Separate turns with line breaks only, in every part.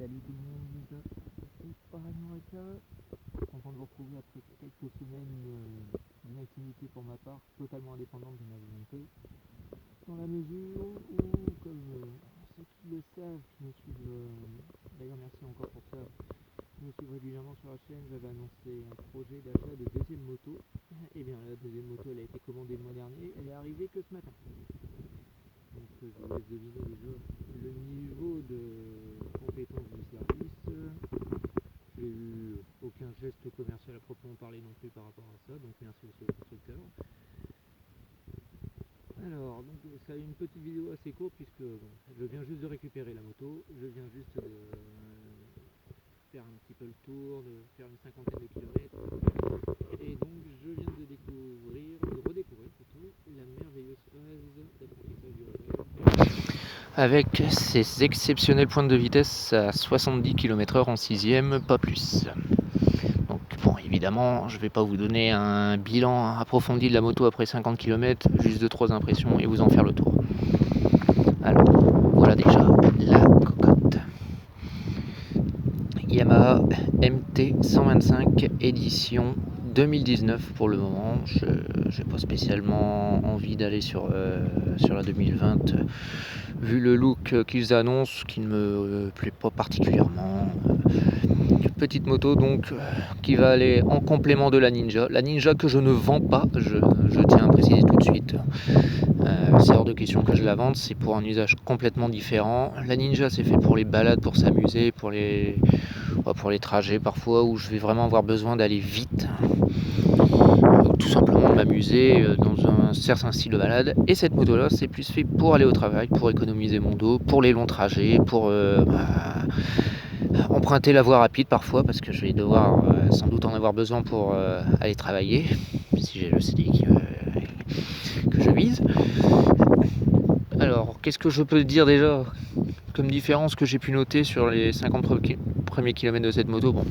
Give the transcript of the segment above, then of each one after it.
Salut tout le monde, c'est Paranorica. Content de vous retrouver après quelques semaines d'une activité pour ma part totalement indépendante de ma volonté. Dans la mesure où, comme ceux qui le savent, qui me suivent, d'ailleurs merci encore pour ça, qui me suivent régulièrement sur la chaîne, j'avais annoncé un projet d'achat de deuxième moto. Et bien la deuxième moto elle a été commandée le mois dernier, elle est arrivée que ce matin. Donc je vous laisse deviner déjà le niveau de compétence du service. J'ai eu aucun geste commercial à proprement parler non plus par rapport à ça, donc merci aussi au constructeur. Alors, donc ça a une petite vidéo assez courte puisque bon, je viens juste de récupérer la moto, je viens juste de faire un petit peu le tour, de faire une cinquantaine de kilomètres, et donc je viens de redécouvrir plutôt, la merveilleuse phase d'apprentissage du réveil. Avec ses exceptionnelles pointes de vitesse à 70 km/h en 6ème, pas plus. Donc bon, évidemment, je ne vais pas vous donner un bilan approfondi de la moto après 50 km, juste 2-3 impressions et vous en faire le tour. Alors, voilà déjà la cocotte. Yamaha MT-125 édition 2019 pour le moment. Je n'ai pas spécialement envie d'aller sur la 2020 vu le look qu'ils annoncent qui ne me plaît pas particulièrement. Petite moto donc qui va aller en complément de la Ninja que je ne vends pas, je tiens à préciser tout de suite. C'est hors de question que je la vende, c'est pour un usage complètement différent. La Ninja c'est fait pour les balades, pour s'amuser, pour les trajets parfois où je vais vraiment avoir besoin d'aller vite, tout simplement de m'amuser dans un certain style de balade. Et cette moto là c'est plus fait pour aller au travail, pour économiser mon dos, pour les longs trajets, pour emprunter la voie rapide parfois parce que je vais devoir sans doute en avoir besoin pour aller travailler si j'ai le CDI que je vise. Alors qu'est-ce que je peux dire déjà comme différence que j'ai pu noter sur les 50 premiers kilomètres de cette moto? Bon,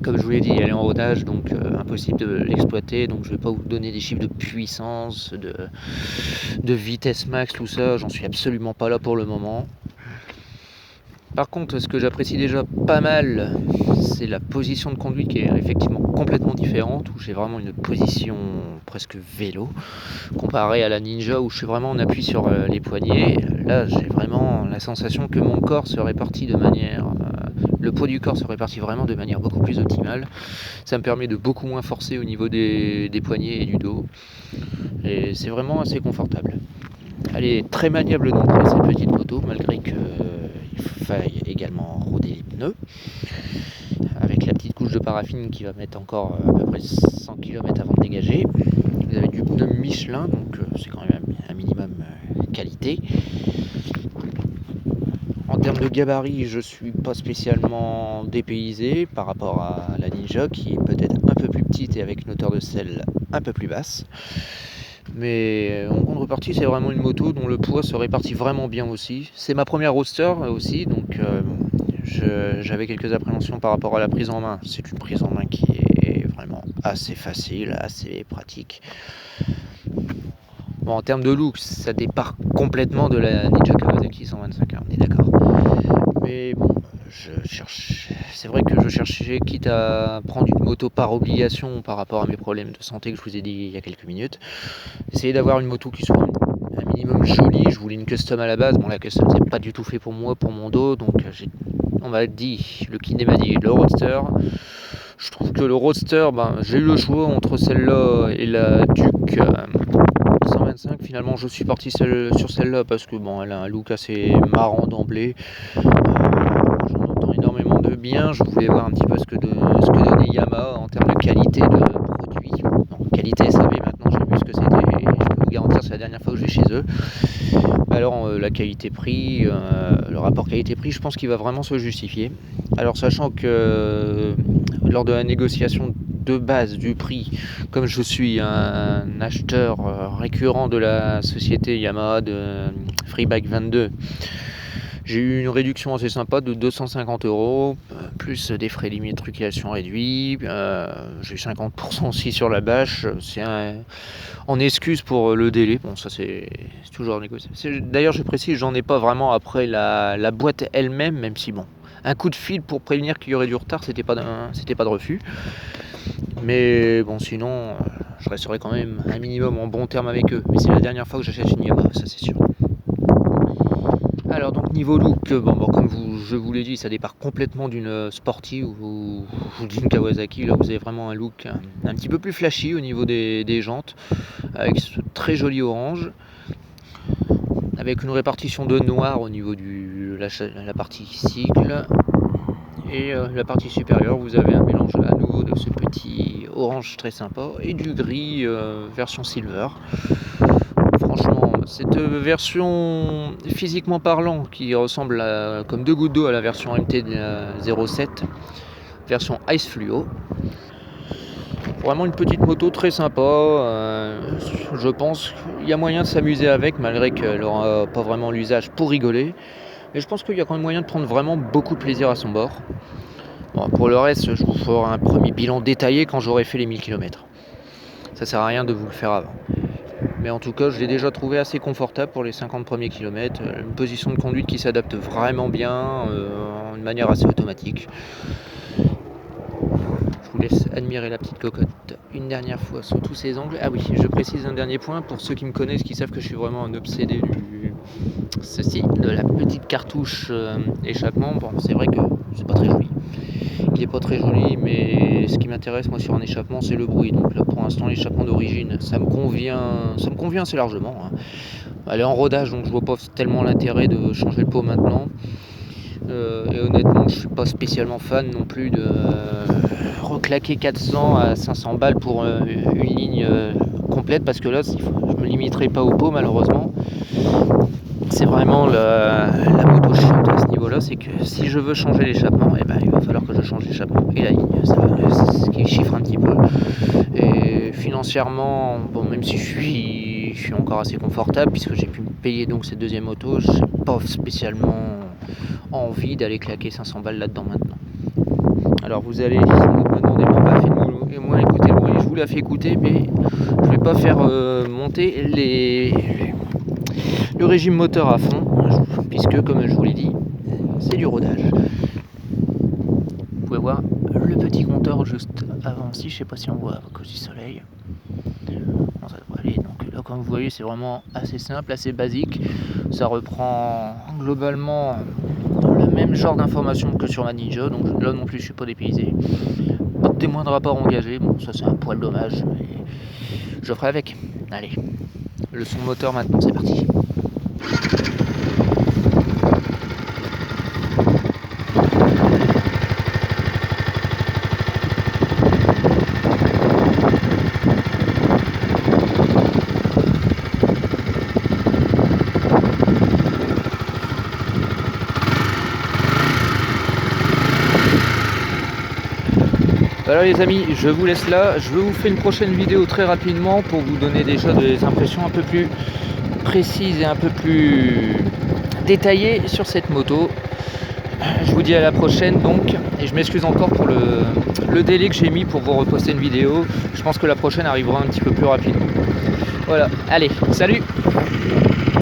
comme je vous l'ai dit, elle est en rodage, donc impossible de l'exploiter, donc je ne vais pas vous donner des chiffres de puissance, de vitesse max, tout ça, j'en suis absolument pas là pour le moment. Par contre, ce que j'apprécie déjà pas mal, c'est la position de conduite qui est effectivement complètement différente, où j'ai vraiment une position presque vélo, comparé à la Ninja où je suis vraiment en appui sur les poignets. Là, j'ai vraiment la sensation que mon corps se répartit de manière... le poids du corps se répartit vraiment de manière beaucoup plus optimale. Ça me permet de beaucoup moins forcer au niveau des poignets et du dos. Et c'est vraiment assez confortable. Elle est très maniable d'entrée cette petite moto, malgré qu'il faille également roder les pneus. Avec la petite couche de paraffine qui va mettre encore à peu près 100 km avant de dégager. Vous avez du pneu Michelin, donc c'est quand même un minimum qualité. En termes de gabarit, je suis pas spécialement dépaysé par rapport à la Ninja qui est peut-être un peu plus petite et avec une hauteur de selle un peu plus basse. Mais en contrepartie, c'est vraiment une moto dont le poids se répartit vraiment bien aussi. C'est ma première roadster aussi, donc j'avais quelques appréhensions par rapport à la prise en main. C'est une prise en main qui est vraiment assez facile, assez pratique. Bon, en termes de look, ça départ complètement de la Ninja Kawasaki 125, on est d'accord. Mais bon, c'est vrai que je cherchais, quitte à prendre une moto par obligation par rapport à mes problèmes de santé que je vous ai dit il y a quelques minutes, essayer d'avoir une moto qui soit un minimum jolie. Je voulais une custom à la base. Bon, la custom c'est pas du tout fait pour moi, pour mon dos, donc on m'a dit, le kiné m'a dit le Roadster. Je trouve que le Roadster, j'ai eu le choix entre celle-là et la Duke 125. Finalement, je suis parti sur celle-là parce que bon, elle a un look assez marrant d'emblée. J'en entends énormément de bien. Je voulais voir un petit peu ce que donnait Yamaha en termes de qualité de produit. Bon, qualité, ça savez maintenant, j'ai vu ce que c'était. Et je peux vous garantir, c'est la dernière fois que je vais chez eux. Alors la qualité-prix, le rapport qualité-prix, je pense qu'il va vraiment se justifier. Alors sachant que lors de la négociation de base du prix, comme je suis un acheteur récurrent de la société Yamaha de Freebike 22, j'ai eu une réduction assez sympa de 250 €, plus des frais d'immatriculation réduits. J'ai eu 50% aussi sur la bâche. C'est en excuse pour le délai. Bon, ça c'est toujours négociable. D'ailleurs, je précise, j'en ai pas vraiment après la boîte elle-même, même si bon, un coup de fil pour prévenir qu'il y aurait du retard, c'était pas de refus. Mais bon, sinon, je resterai quand même un minimum en bon terme avec eux. Mais c'est la dernière fois que j'achète une Yamaha, ça c'est sûr. Alors donc niveau look, comme je vous l'ai dit, ça départ complètement d'une sportive ou d'une Kawasaki. Là vous avez vraiment un look un petit peu plus flashy au niveau des jantes, avec ce très joli orange, avec une répartition de noir au niveau de la partie cycle. Et la partie supérieure, vous avez un mélange à nouveau de ce petit orange très sympa et du gris version silver. Franchement, cette version physiquement parlant qui ressemble comme deux gouttes d'eau à la version MT 07, version Ice Fluo. Vraiment une petite moto très sympa. Je pense qu'il y a moyen de s'amuser avec, malgré qu'elle n'aura pas vraiment l'usage pour rigoler. Mais je pense qu'il y a quand même moyen de prendre vraiment beaucoup de plaisir à son bord. Bon, pour le reste, je vous ferai un premier bilan détaillé quand j'aurai fait les 1000 km. Ça sert à rien de vous le faire avant. Mais en tout cas, je l'ai déjà trouvé assez confortable pour les 50 premiers kilomètres. Une position de conduite qui s'adapte vraiment bien, de manière assez automatique. Je vous laisse admirer la petite cocotte une dernière fois sous tous ses angles. Ah oui, je précise un dernier point pour ceux qui me connaissent, qui savent que je suis vraiment un obsédé de la petite cartouche échappement. Bon, c'est vrai que c'est pas très joli. Il est pas très joli, mais ce qui m'intéresse moi sur un échappement, c'est le bruit. Donc là, pour l'instant, l'échappement d'origine, ça me convient assez largement. Elle est en rodage, donc je vois pas tellement l'intérêt de changer le pot maintenant. Et honnêtement, je suis pas spécialement fan non plus de reclaquer 400 à 500 balles pour une ligne complète, parce que là, je me limiterai pas au pot malheureusement. C'est vraiment la moto chiante à ce niveau-là, c'est que si je veux changer l'échappement, il va falloir que je change l'échappement et la ligne, c'est ce qui chiffre un petit peu. Et financièrement, même si je suis encore assez confortable, puisque j'ai pu me payer donc cette deuxième moto, j'ai pas spécialement envie d'aller claquer 500 balles là-dedans maintenant. Alors vous allez sans doute me demander pourquoi faites moi écouter le bruit, je vous la fais écouter, mais je vais pas faire monter le régime moteur à fond, puisque comme je vous l'ai dit, c'est du rodage. Vous pouvez voir le petit compteur juste avant aussi, je sais pas si on voit à cause du soleil. Bon, ça devrait aller. Donc là, comme vous voyez, c'est vraiment assez simple, assez basique. Ça reprend globalement le même genre d'informations que sur ma Ninja, donc là non plus je suis pas dépaysé. Pas de témoin de rapport engagé, bon ça c'est un poil dommage, mais je ferai avec. Allez, le son moteur maintenant, c'est parti. Voilà les amis, je vous laisse là, je vous fais une prochaine vidéo très rapidement pour vous donner déjà des impressions un peu plus précises et un peu plus détaillées sur cette moto. Je vous dis à la prochaine donc, et je m'excuse encore pour le délai que j'ai mis pour vous reposter une vidéo. Je pense que la prochaine arrivera un petit peu plus rapidement. Voilà, allez, salut!